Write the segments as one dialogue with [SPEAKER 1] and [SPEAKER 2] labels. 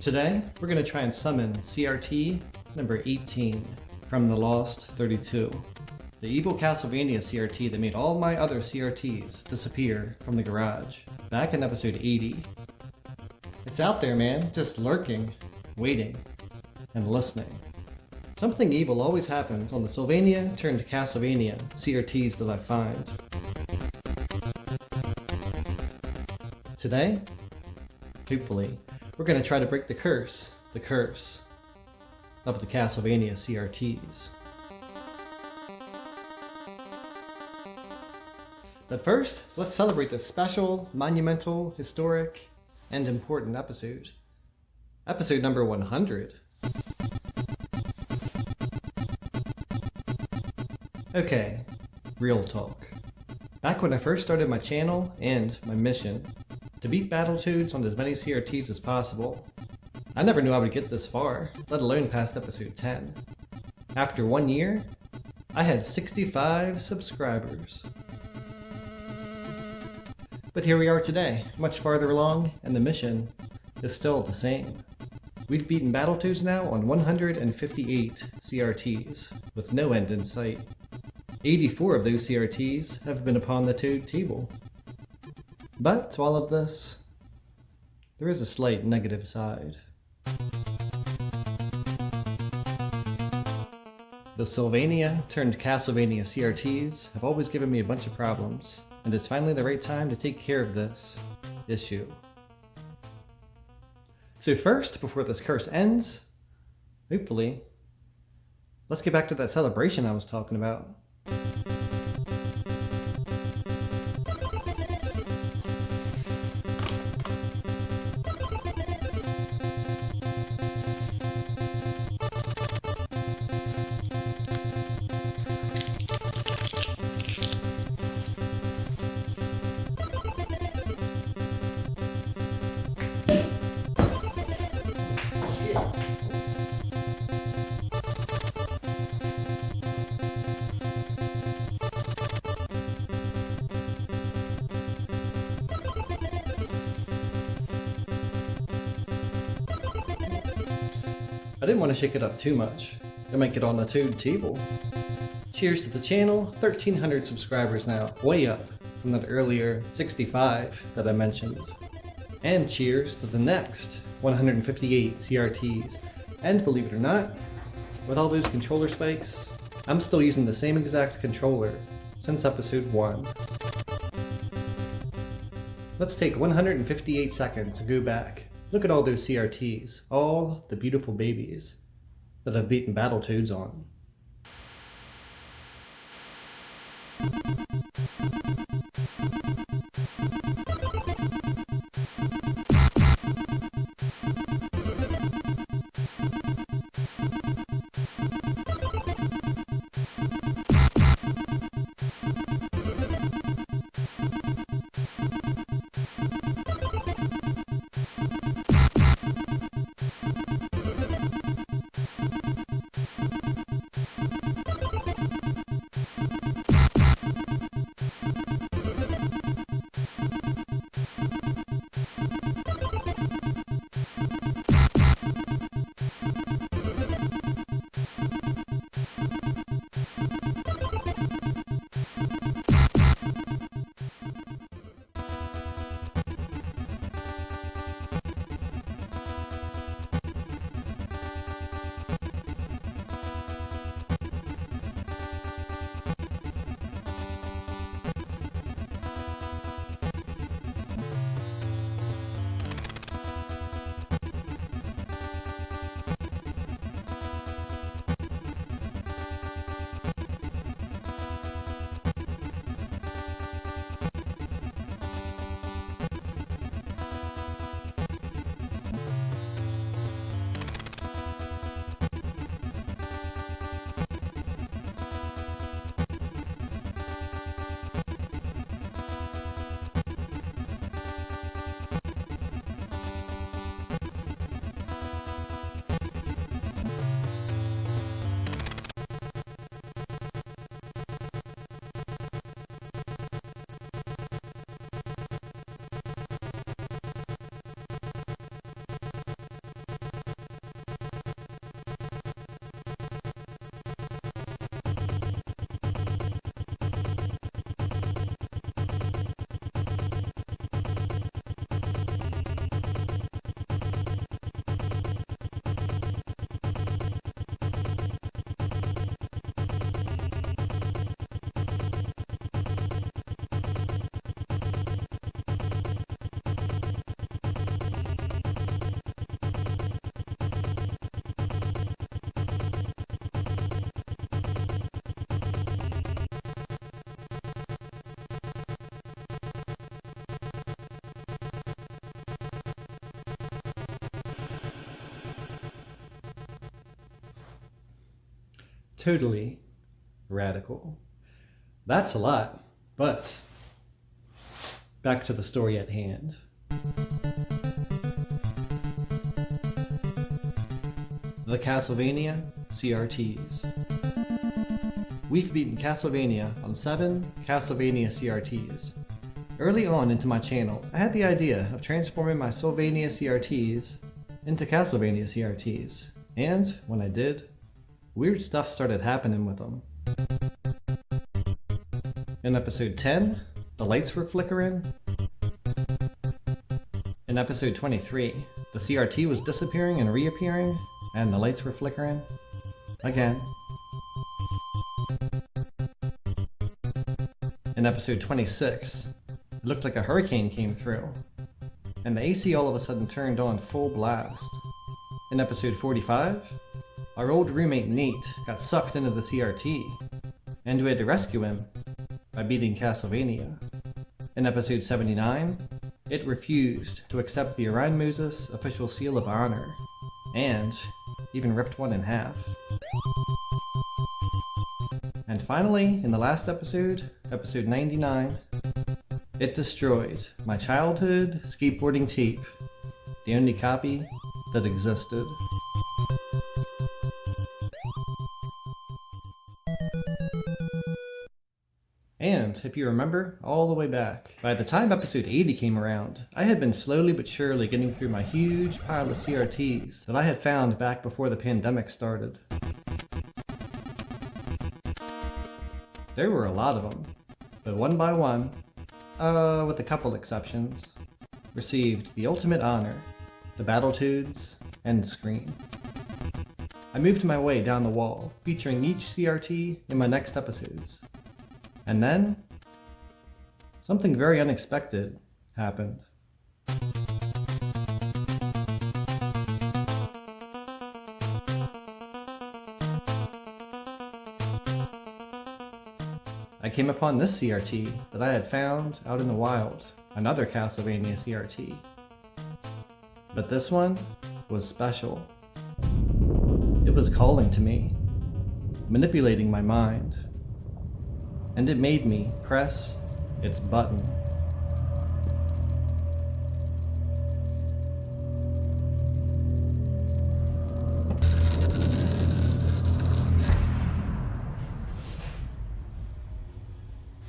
[SPEAKER 1] Today, we're going to try and summon CRT number 18 from the Lost 32. The evil Castlevania CRT that made all my other CRTs disappear from the garage, back in episode 80. It's out there, man, just lurking, waiting, and listening. Something evil always happens on the Sylvania turned Castlevania CRTs that I find. Today, hopefully, we're going to try to break the curse of the Castlevania CRTs. But first, let's celebrate this special, monumental, historic, and important episode. Episode number 100. Okay, real talk. Back when I first started my channel and my mission to beat Battletoads on as many CRTs as possible, I never knew I would get this far, let alone past episode 10. After 1 year, I had 65 subscribers. But here we are today, much farther along, and the mission is still the same. We've beaten Battletoads now on 158 CRTs, with no end in sight. 84 of those CRTs have been upon the Toad table. But to all of this, there is a slight negative side. The Sylvania turned Castlevania CRTs have always given me a bunch of problems, and it's finally the right time to take care of this issue. So first, before this curse ends, hopefully, let's get back to that celebration I was talking about. I didn't want to shake it up too much. It might get on the Toad table. Cheers to the channel, 1,300 subscribers now, way up from that earlier 65 that I mentioned. And cheers to the next 158 CRTs. And believe it or not, with all those controller spikes, I'm still using the same exact controller since episode 1. Let's take 158 seconds to go back. Look at all those CRTs, all the beautiful babies that I've beaten Battletoads on. totally radical. That's a lot, but back to the story at hand. The Castlevania CRTs. We've beaten Castlevania on 7 Castlevania CRTs. Early on into my channel, I had the idea of transforming my Sylvania CRTs into Castlevania CRTs, and when I did, weird stuff started happening with them. In episode 10, the lights were flickering. In episode 23, the CRT was disappearing and reappearing, and the lights were flickering again. In episode 26, it looked like a hurricane came through, and the AC all of a sudden turned on full blast. In episode 45, our old roommate Nate got sucked into the CRT, and we had to rescue him by beating Castlevania. In episode 79, it refused to accept the Orion Moses official seal of honor, and even ripped one in half. And finally, in the last episode, episode 99, it destroyed my childhood skateboarding tape, the only copy that existed. And, if you remember, all the way back, by the time episode 80 came around, I had been slowly but surely getting through my huge pile of CRTs that I had found back before the pandemic started. There were a lot of them, but one by one, with a couple exceptions, received the ultimate honor, the Battletoads end screen. I moved my way down the wall, featuring each CRT in my next episodes. And then, something very unexpected happened. I came upon this CRT that I had found out in the wild, another Castlevania CRT. But this one was special. It was calling to me, manipulating my mind. And it made me press its button.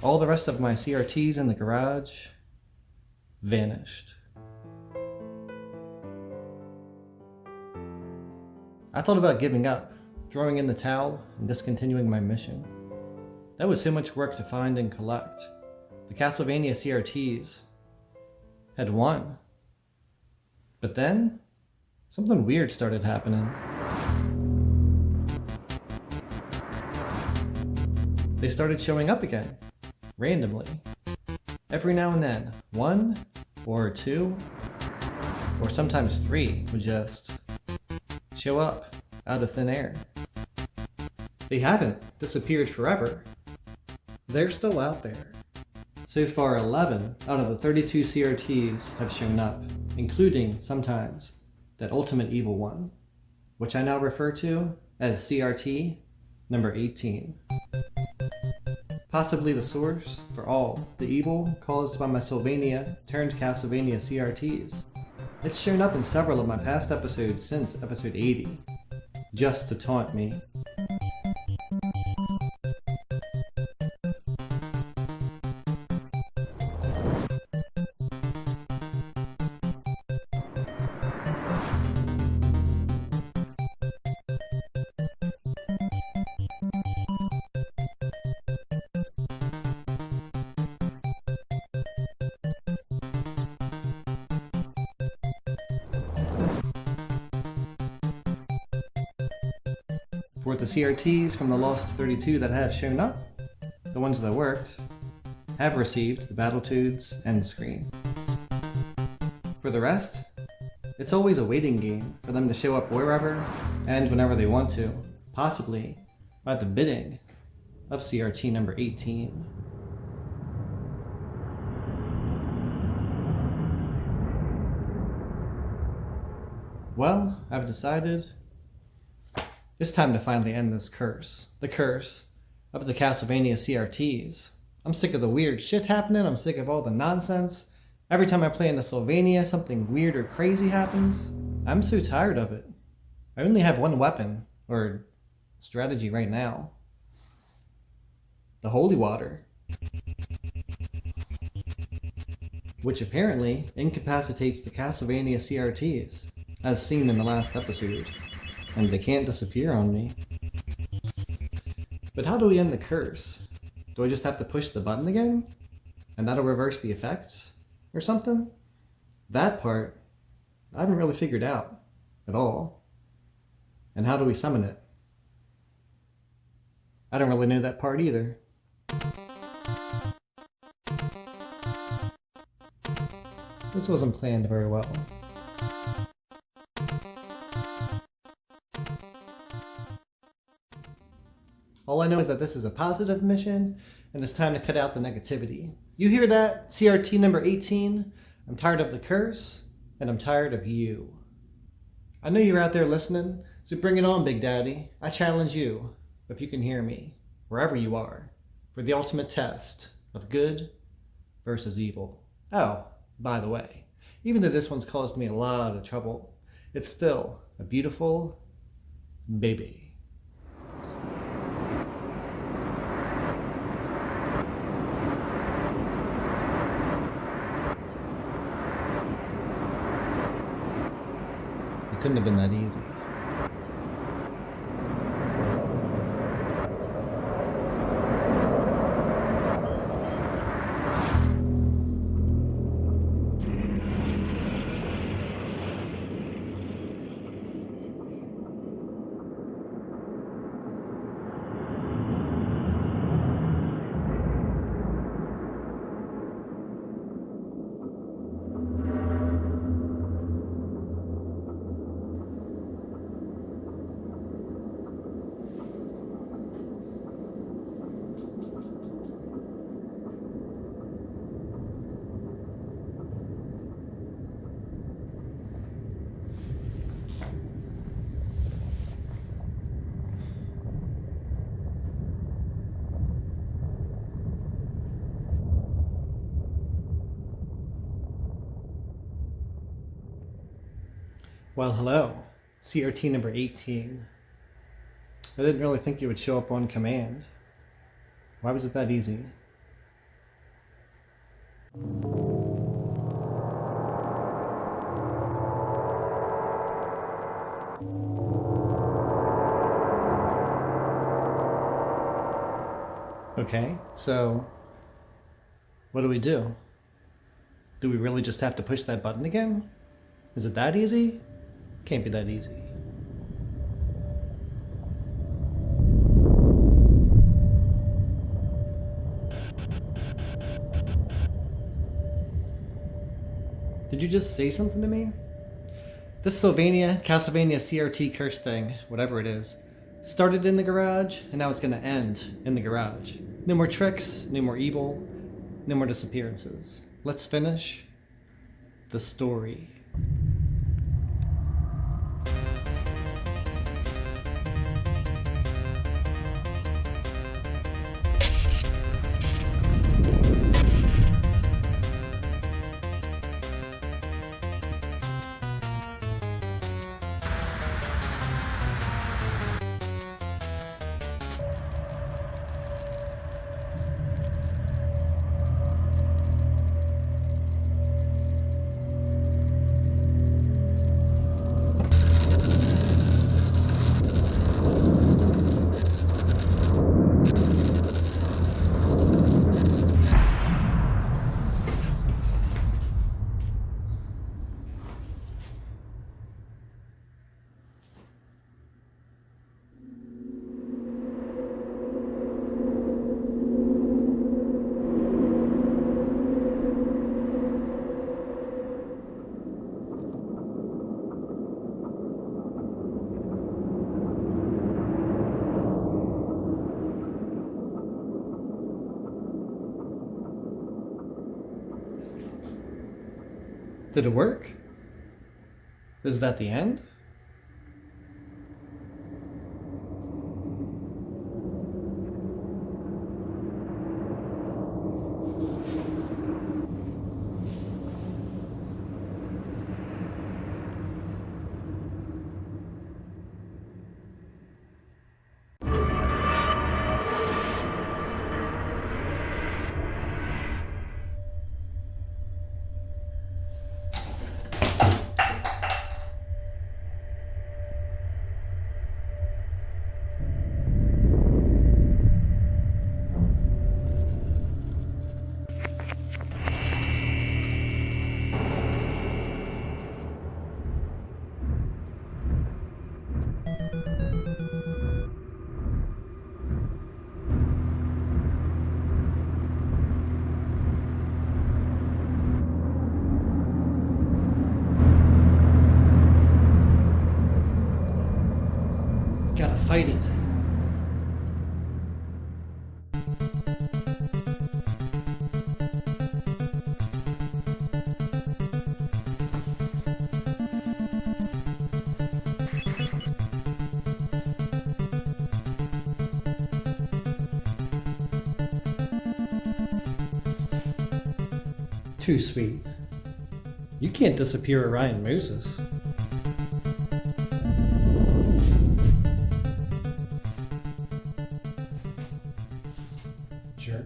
[SPEAKER 1] All the rest of my CRTs in the garage vanished. I thought about giving up, throwing in the towel, and discontinuing my mission. That was so much work to find and collect. The Castlevania CRTs had won. But then, something weird started happening. They started showing up again, randomly. Every now and then, 1 or 2, or sometimes 3 would just show up out of thin air. They haven't disappeared forever. They're still out there. So far, 11 out of the 32 CRTs have shown up, including, sometimes, that ultimate evil one, which I now refer to as CRT number 18. Possibly the source for all the evil caused by my Sylvania turned Castlevania CRTs. It's shown up in several of my past episodes since episode 80, just to taunt me. For the CRTs from the Lost 32 that have shown up, the ones that worked, have received the Battletoads end screen. For the rest, it's always a waiting game for them to show up wherever and whenever they want to, possibly by the bidding of CRT number 18. Well, I've decided It's time to finally end this curse. The curse of the Castlevania CRTs. I'm sick of the weird shit happening. I'm sick of all the nonsense. Every time I play into Sylvania, something weird or crazy happens. I'm so tired of it. I only have one weapon, or strategy right now. The holy water. Which apparently incapacitates the Castlevania CRTs, as seen in the last episode. And they can't disappear on me. But how do we end the curse? Do I just have to push the button again? And that'll reverse the effects? Or something? That part, I haven't really figured out at all. And how do we summon it? I don't really know that part either. This wasn't planned very well. All I know is that this is a positive mission, and it's time to cut out the negativity. You hear that? CRT number 18? I'm tired of the curse, and I'm tired of you. I know you're out there listening, so bring it on, Big Daddy. I challenge you, if you can hear me, wherever you are, for the ultimate test of good versus evil. Oh, by the way, even though this one's caused me a lot of trouble, it's still a beautiful baby. It couldn't have been that easy. Well, hello, CRT number 18. I didn't really think you would show up on command. Why was it that easy? Okay, so what do we do? Do we really just have to push that button again? Is it that easy? Can't be that easy. Did you just say something to me? This Castlevania CRT curse thing, whatever it is, started in the garage, and now it's gonna end in the garage. No more tricks, no more evil, no more disappearances. Let's finish the story. Did it work? Is that the end? Gotta fight it. Too sweet. You can't disappear Orion Moses. Jerk.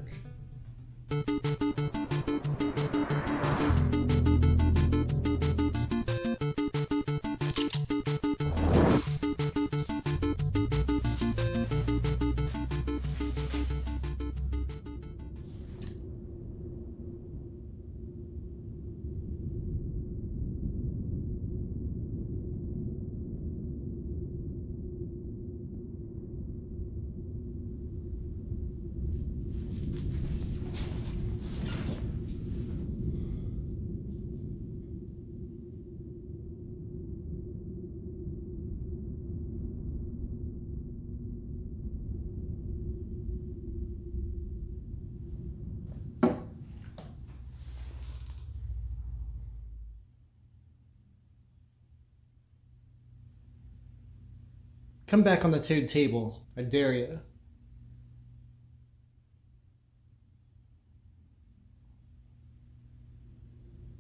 [SPEAKER 1] Come back on the toad table. I dare you.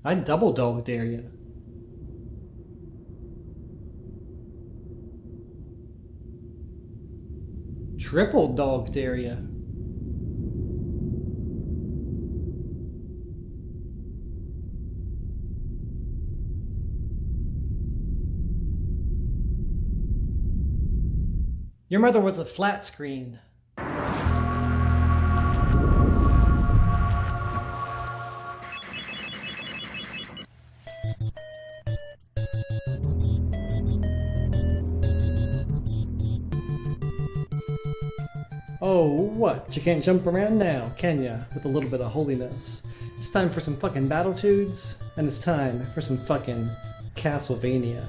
[SPEAKER 1] I double dog dare you. Triple dog dare you. Your mother was a flat screen. Oh, what? You can't jump around now, can ya? With a little bit of holiness. It's time for some fucking Battletoads, and it's time for some fucking Castlevania.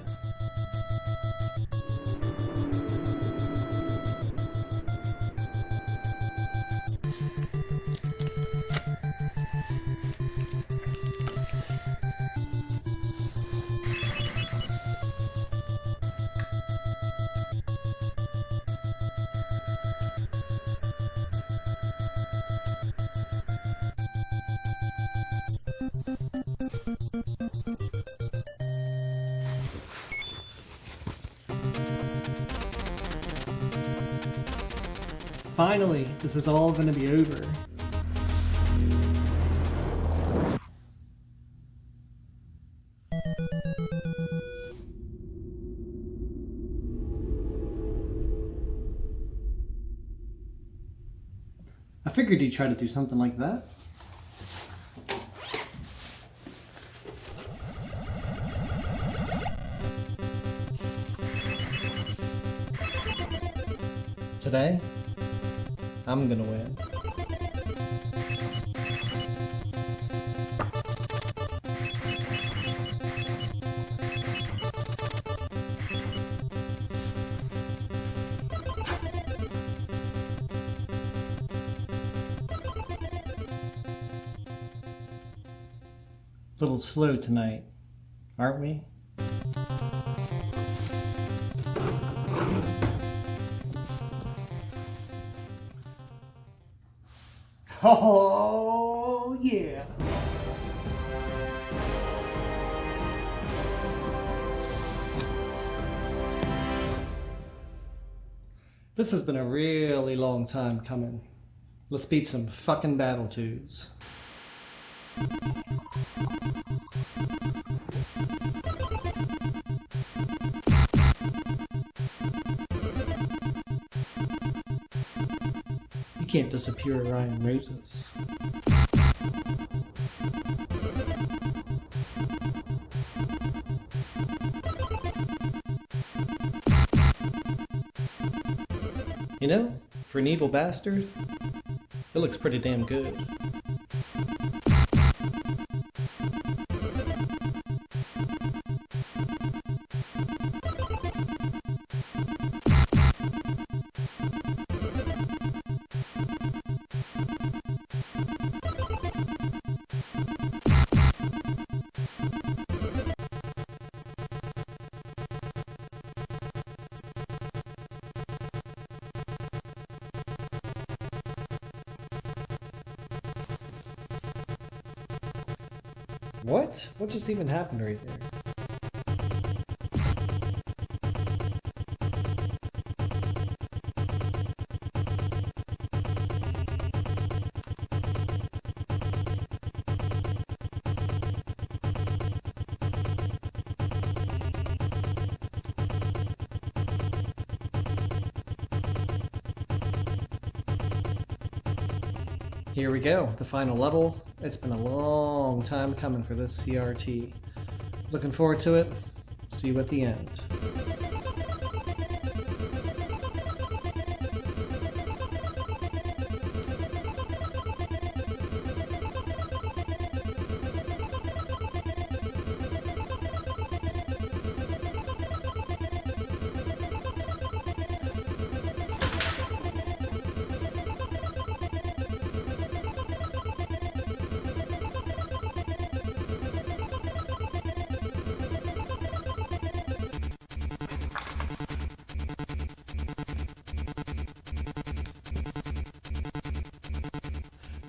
[SPEAKER 1] Finally, this is all gonna be over. I figured you'd try to do something like that. Today, I'm gonna win. A little slow tonight, aren't we? Oh, yeah. This has been a really long time coming. Let's beat some fucking Battletoads. You can't disappear Orion Moses. You know, for an evil bastard, it looks pretty damn good. What? What just even happened right there? Here we go, the final level. It's been a long time coming for this CRT. Looking forward to it. See you at the end.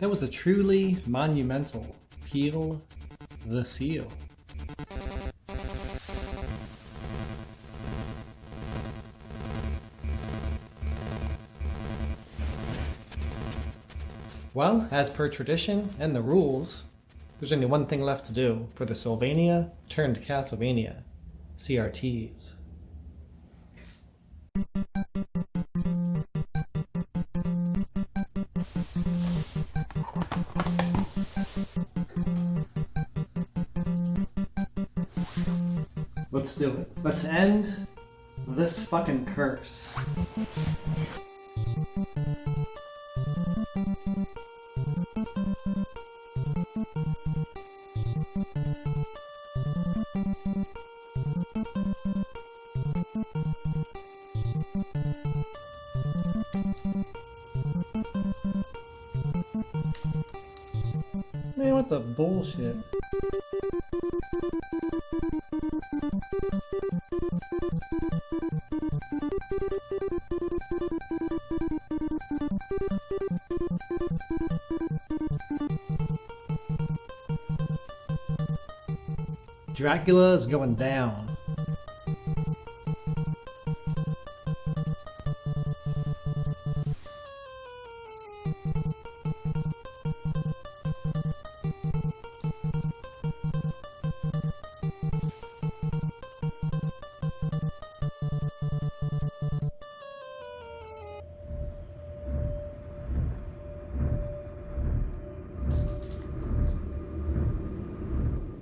[SPEAKER 1] That was a truly monumental peel the seal. Well, as per tradition and the rules, there's only one thing left to do for the Sylvania turned Castlevania CRTs. Let's do it. Let's end this fucking curse. Man, what the bullshit? Dracula is going down.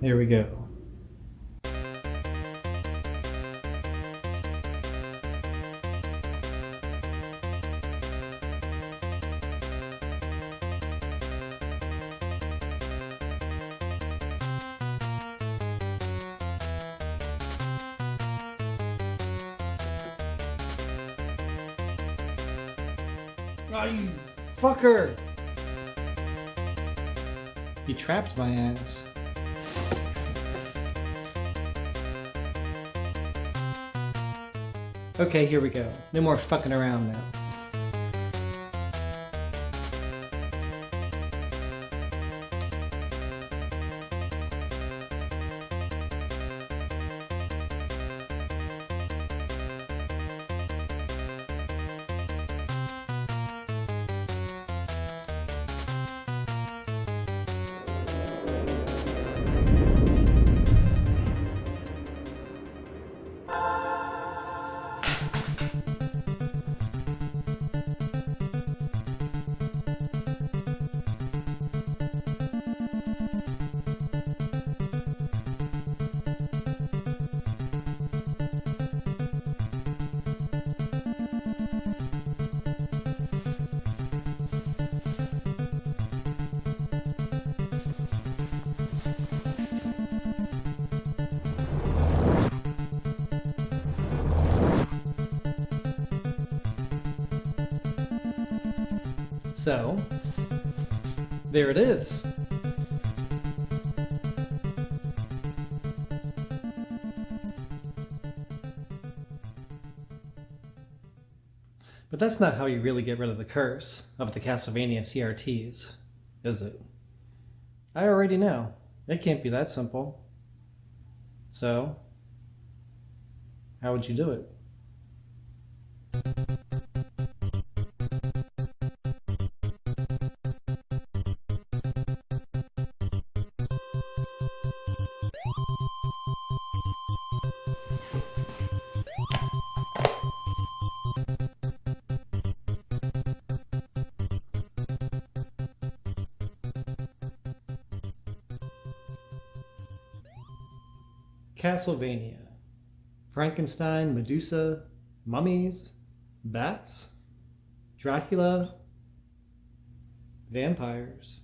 [SPEAKER 1] Here we go. Oh, you fucker! He trapped my ass. Okay, here we go. No more fucking around now. So, there it is. But that's not how you really get rid of the curse of the Castlevania CRTs, is it? I already know. It can't be that simple. So, how would you do it? Castlevania. Frankenstein, Medusa, mummies, bats, Dracula, vampires.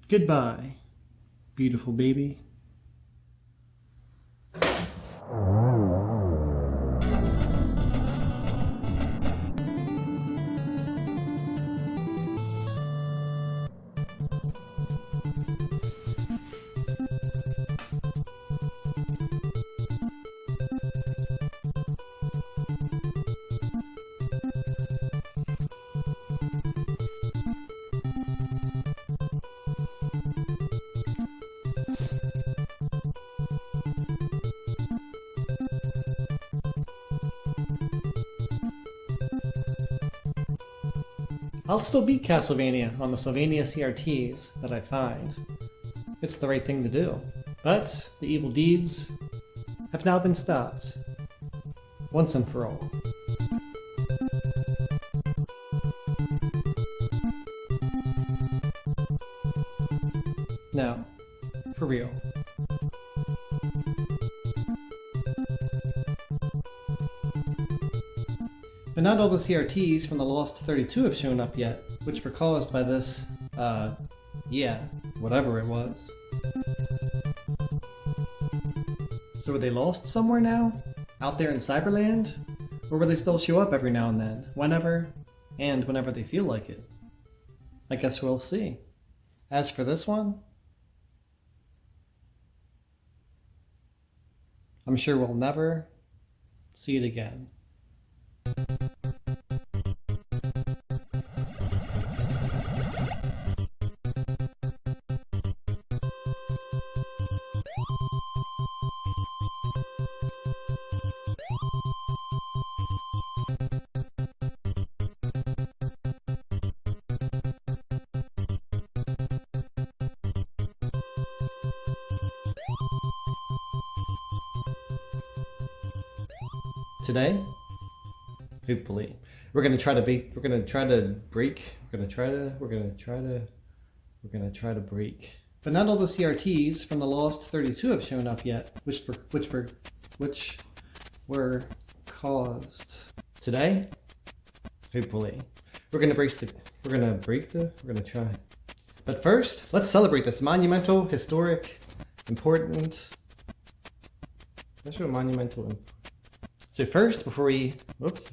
[SPEAKER 1] Goodbye, beautiful baby. I'll still beat Castlevania on the Sylvania CRTs that I find. It's the right thing to do. But the evil deeds have now been stopped, once and for all. Now, for real. But not all the CRTs from the Lost 32 have shown up yet, which were caused by this, whatever it was. So were they lost somewhere now? Out there in Cyberland? Or will they still show up every now and then, whenever they feel like it? I guess we'll see. As for this one, I'm sure we'll never see it again. Today, hopefully, we're gonna try to break But not all the CRTs from the Lost 32 have shown up yet, which were caused today. Hopefully, we're gonna try. But first, let's celebrate this monumental, historic, important. That's what monumental. So first, before we, whoops.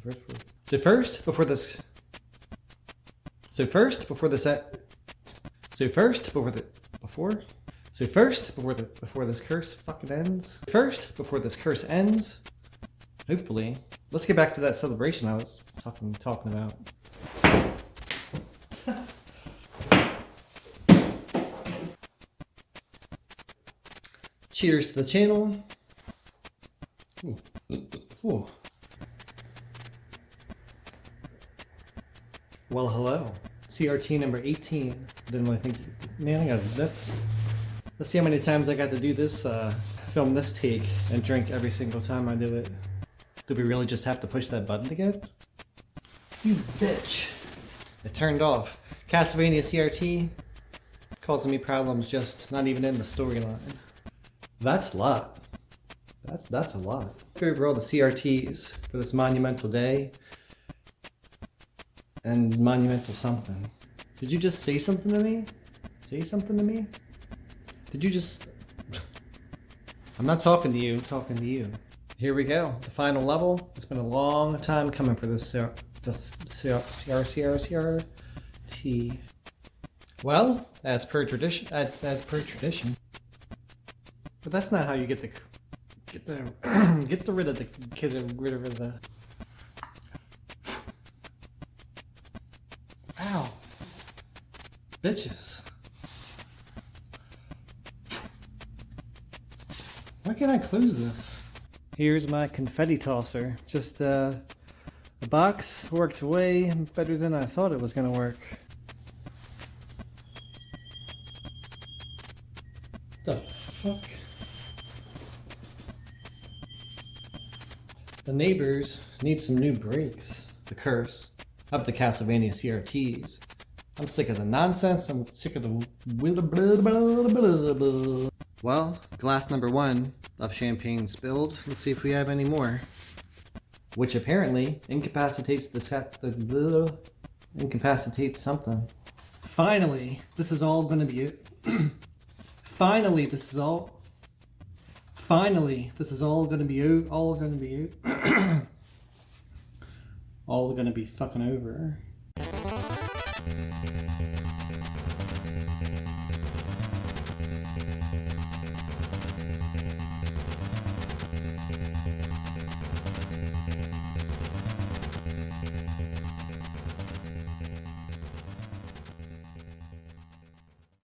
[SPEAKER 1] So first, before this curse fucking ends. First, before this curse ends, hopefully, let's get back to that celebration I was talking about. Cheers to the channel. Ooh. Well, hello. CRT number 18. Didn't really think, man, I got this. Let's see how many times I got to do this, film this take and drink every single time I do it. Do we really just have to push that button again? You bitch. It turned off. Castlevania CRT causing me problems just not even in the storyline. That's a lot. That's a lot. Over all the CRTs for this monumental day and monumental something. Did you just say something to me? Say something to me? Did you just... I'm not talking to you, I'm talking to you. Here we go, the final level. It's been a long time coming for this CRT. Well, as per tradition. But that's not how you get rid of the. Ow, bitches! Why can't I close this? Here's my confetti tosser. Just a box worked way better than I thought it was gonna work. The fuck? The neighbors need some new brakes. The curse of the Castlevania CRTs. I'm sick of the nonsense. I'm sick of the... Well, glass number 1 of champagne spilled. Let's see if we have any more. Which apparently incapacitates incapacitates something. Finally, this is all gonna be it. Finally, this is all gonna be all gonna be fucking over.